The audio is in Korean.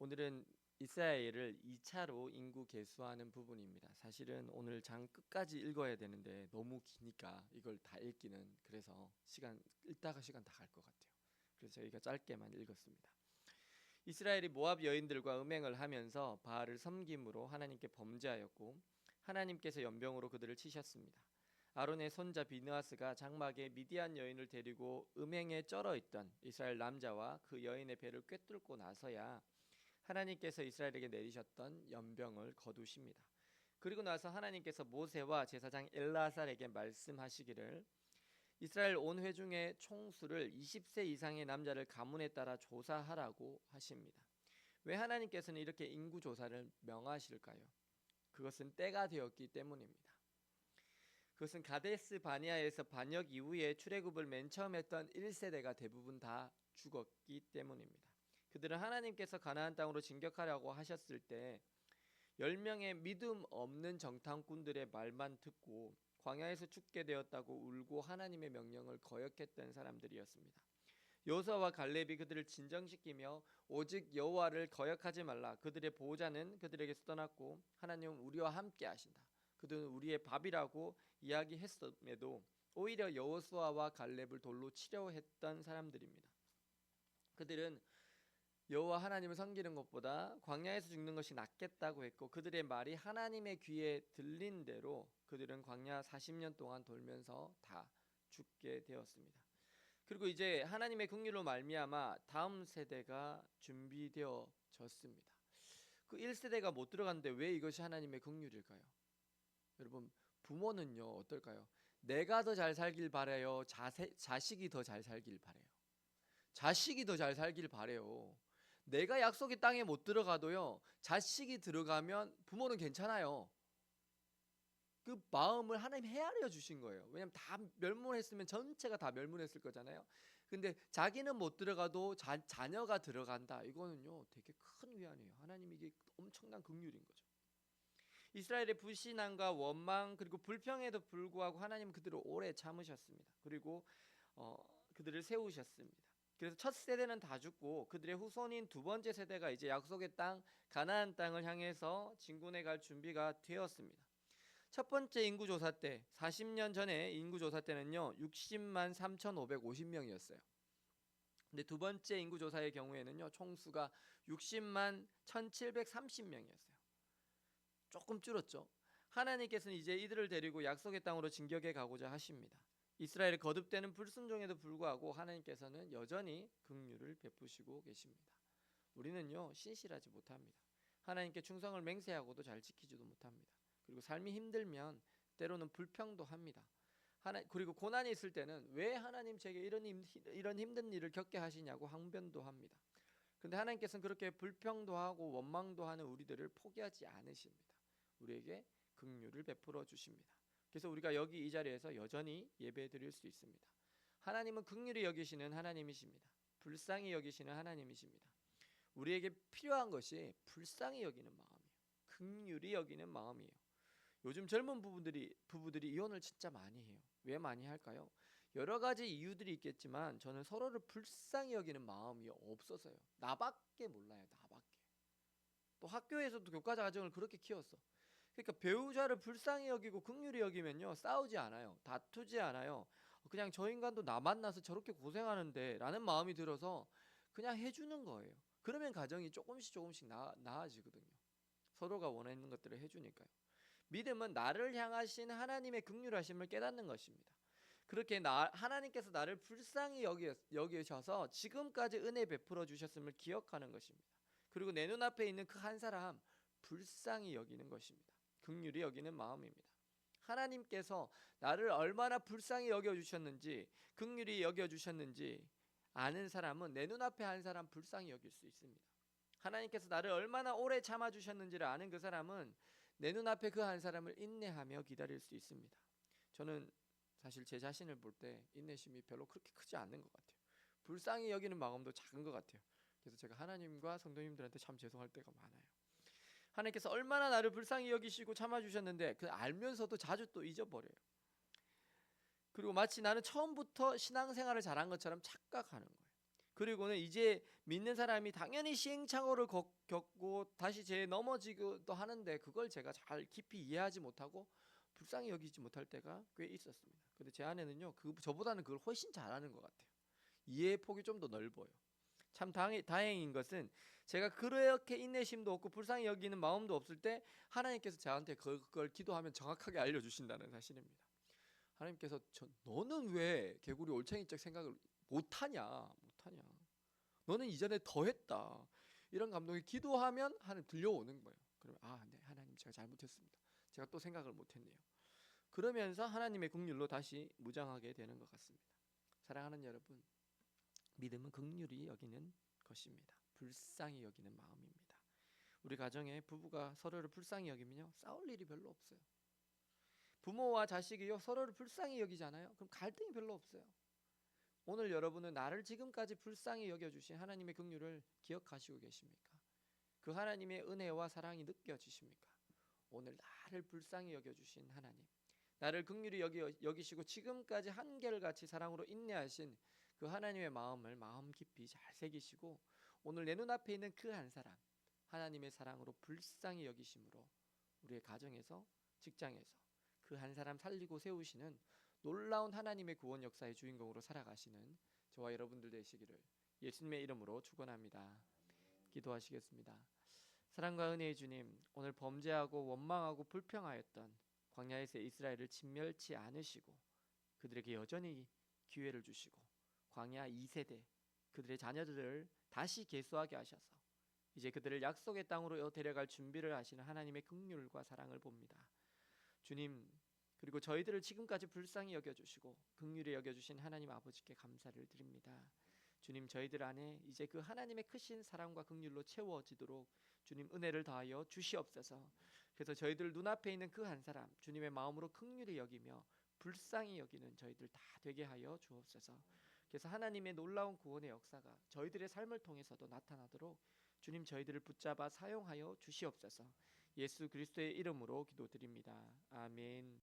오늘은 이스라엘을 2차로 인구 계수하는 부분입니다. 사실은 오늘 장 끝까지 읽어야 되는데 너무 기니까 이걸 다 읽기는 그래서 읽다가 시간 다 갈 것 같아요. 그래서 저희가 짧게만 읽었습니다. 이스라엘이 모압 여인들과 음행을 하면서 바알을 섬김으로 하나님께 범죄하였고 하나님께서 연병으로 그들을 치셨습니다. 아론의 손자 비느하스가 장막에 미디안 여인을 데리고 음행에 쩔어 있던 이스라엘 남자와 그 여인의 배를 꿰뚫고 나서야 하나님께서 이스라엘에게 내리셨던 연병을 거두십니다. 그리고 나서 하나님께서 모세와 제사장 엘라살에게 말씀하시기를 이스라엘 온 회중의 총수를 20세 이상의 남자를 가문에 따라 조사하라고 하십니다. 왜 하나님께서는 이렇게 인구 조사를 명하실까요? 그것은 때가 되었기 때문입니다. 그것은 가데스 바니아에서 반역 이후에 출애굽을 맨 처음 했던 1세대가 대부분 다 죽었기 때문입니다. 그들은 하나님께서 가나안 땅으로 진격하려고 하셨을 때 10명의 믿음 없는 정탐꾼들의 말만 듣고 광야에서 죽게 되었다고 울고 하나님의 명령을 거역했던 사람들이었습니다. 여호수아와 갈렙이 그들을 진정시키며 오직 여호와를 거역하지 말라. 그들의 보호자는 그들에게서 떠났고 하나님은 우리와 함께 하신다. 그들은 우리의 밥이라고 이야기했음에도 오히려 여호수아와 갈렙을 돌로 치려 했던 사람들입니다. 그들은 여호와 하나님을 섬기는 것보다 광야에서 죽는 것이 낫겠다고 했고 그들의 말이 하나님의 귀에 들린 대로 그들은 광야 40년 동안 돌면서 다 죽게 되었습니다. 그리고 이제 하나님의 긍휼로 말미암아 다음 세대가 준비되어졌습니다. 그 1세대가 못 들어갔는데 왜 이것이 하나님의 긍휼일까요? 여러분, 부모는요 어떨까요? 내가 더 잘 살길 바래요? 자식이 더 잘 살길 바래요? 자식이 더 잘 살길 바래요. 내가 약속의 땅에 못 들어가도요 자식이 들어가면 부모는 괜찮아요. 그 마음을 하나님 헤아려 주신 거예요. 왜냐하면 다 멸문했으면 전체가 다 멸문했을 거잖아요. 근데 자기는 못 들어가도 자녀가 들어간다. 이거는요 되게 큰 위안이에요. 하나님 이게 엄청난 긍휼인 거죠. 이스라엘의 불신앙과 원망 그리고 불평에도 불구하고 하나님은 그들을 오래 참으셨습니다. 그리고 그들을 세우셨습니다. 그래서 첫 세대는 다 죽고 그들의 후손인 두 번째 세대가 이제 약속의 땅 가나안 땅을 향해서 진군해 갈 준비가 되었습니다. 첫 번째 인구조사 때 40년 전에 인구조사 때는요 60만 3,550명이었어요. 근데 두 번째 인구조사의 경우에는요 총수가 60만 1,730명이었어요. 조금 줄었죠. 하나님께서는 이제 이들을 데리고 약속의 땅으로 진격해 가고자 하십니다. 이스라엘의 거듭되는 불순종에도 불구하고 하나님께서는 여전히 긍휼을 베푸시고 계십니다. 우리는요 신실하지 못합니다. 하나님께 충성을 맹세하고도 잘 지키지도 못합니다. 그리고 삶이 힘들면 때로는 불평도 합니다. 그리고 고난이 있을 때는 왜 하나님 제게 이런 힘든 일을 겪게 하시냐고 항변도 합니다. 그런데 하나님께서는 그렇게 불평도 하고 원망도 하는 우리들을 포기하지 않으십니다. 우리에게 긍휼을 베풀어 주십니다. 그래서 우리가 여기 이 자리에서 여전히 예배드릴 수 있습니다. 하나님은 긍휼히 여기시는 하나님이십니다. 불쌍히 여기시는 하나님이십니다. 우리에게 필요한 것이 불쌍히 여기는 마음이에요. 긍휼히 여기는 마음이에요. 요즘 젊은 부부들이 이혼을 진짜 많이 해요. 왜 많이 할까요? 여러 가지 이유들이 있겠지만 저는 서로를 불쌍히 여기는 마음이 없어서요. 나밖에 몰라요. 나밖에. 또 학교에서도 교과자 가정을 그렇게 키웠어. 그러니까 배우자를 불쌍히 여기고 긍휼히 여기면요 싸우지 않아요. 다투지 않아요. 그냥 저 인간도 나 만나서 저렇게 고생하는데 라는 마음이 들어서 그냥 해주는 거예요. 그러면 가정이 조금씩 나아지거든요. 서로가 원하는 것들을 해주니까요. 믿음은 나를 향하신 하나님의 긍휼하심을 깨닫는 것입니다. 그렇게 하나님께서 나를 불쌍히 여기셔서 지금까지 은혜 베풀어 주셨음을 기억하는 것입니다. 그리고 내 눈앞에 있는 그 한 사람 불쌍히 여기는 것입니다. 긍휼히 여기는 마음입니다. 하나님께서 나를 얼마나 불쌍히 여겨주셨는지 긍휼히 여겨주셨는지 아는 사람은 내 눈앞에 한 사람 불쌍히 여길 수 있습니다. 하나님께서 나를 얼마나 오래 참아주셨는지를 아는 그 사람은 내 눈앞에 그 한 사람을 인내하며 기다릴 수 있습니다. 저는 사실 제 자신을 볼 때 인내심이 별로 그렇게 크지 않는 것 같아요. 불쌍히 여기는 마음도 작은 것 같아요. 그래서 제가 하나님과 성도님들한테 참 죄송할 때가 많아요. 하나님께서 얼마나 나를 불쌍히 여기시고 참아주셨는데 그 알면서도 자주 또 잊어버려요. 그리고 마치 나는 처음부터 신앙생활을 잘한 것처럼 착각하는 거예요. 그리고는 이제 믿는 사람이 당연히 시행착오를 겪고 다시 넘어지기도 하는데 그걸 제가 잘 깊이 이해하지 못하고 불쌍히 여기지 못할 때가 꽤 있었습니다. 근데 제 아내는요, 저보다는 그걸 훨씬 잘하는 것 같아요. 이해의 폭이 좀 더 넓어요. 참 다행인 것은 제가 그렇게 인내심도 없고 불쌍히 여기는 마음도 없을 때 하나님께서 저한테 그걸 기도하면 정확하게 알려주신다는 사실입니다. 하나님께서 너는 왜 개구리 올챙이적 생각을 못하냐? 너는 이전에 더 했다. 이런 감동이 기도하면 하나님 들려오는 거예요. 그러면 네, 하나님 제가 잘못했습니다. 제가 또 생각을 못했네요. 그러면서 하나님의 긍휼로 다시 무장하게 되는 것 같습니다. 사랑하는 여러분, 믿음은 긍휼히 여기는 것입니다. 불쌍히 여기는 마음입니다. 우리 가정에 부부가 서로를 불쌍히 여기면요, 싸울 일이 별로 없어요. 부모와 자식이요, 서로를 불쌍히 여기잖아요. 그럼 갈등이 별로 없어요. 오늘 여러분은 나를 지금까지 불쌍히 여겨주신 하나님의 긍휼을 기억하시고 계십니까? 그 하나님의 은혜와 사랑이 느껴지십니까? 오늘 나를 불쌍히 여겨주신 하나님, 나를 긍휼히 여기시고 지금까지 한결같이 사랑으로 인내하신 그 하나님의 마음을 마음 깊이 잘 새기시고 오늘 내 눈앞에 있는 그 한 사람, 하나님의 사랑으로 불쌍히 여기심으로 우리의 가정에서, 직장에서 그 한 사람 살리고 세우시는 놀라운 하나님의 구원 역사의 주인공으로 살아가시는 저와 여러분들 되시기를 예수님의 이름으로 축원합니다. 기도하시겠습니다. 사랑과 은혜의 주님, 오늘 범죄하고 원망하고 불평하였던 광야에서 이스라엘을 진멸치 않으시고 그들에게 여전히 기회를 주시고 광야 2세대 그들의 자녀들을 다시 계수하게 하셔서 이제 그들을 약속의 땅으로 데려갈 준비를 하시는 하나님의 긍휼과 사랑을 봅니다. 주님, 그리고 저희들을 지금까지 불쌍히 여겨주시고 긍휼히 여겨주신 하나님 아버지께 감사를 드립니다. 주님, 저희들 안에 이제 그 하나님의 크신 사랑과 긍휼로 채워지도록 주님 은혜를 더하여 주시옵소서. 그래서 저희들 눈앞에 있는 그 한 사람 주님의 마음으로 긍휼히 여기며 불쌍히 여기는 저희들 다 되게 하여 주옵소서. 그래서 하나님의 놀라운 구원의 역사가 저희들의 삶을 통해서도 나타나도록 주님 저희들을 붙잡아 사용하여 주시옵소서. 예수 그리스도의 이름으로 기도드립니다. 아멘.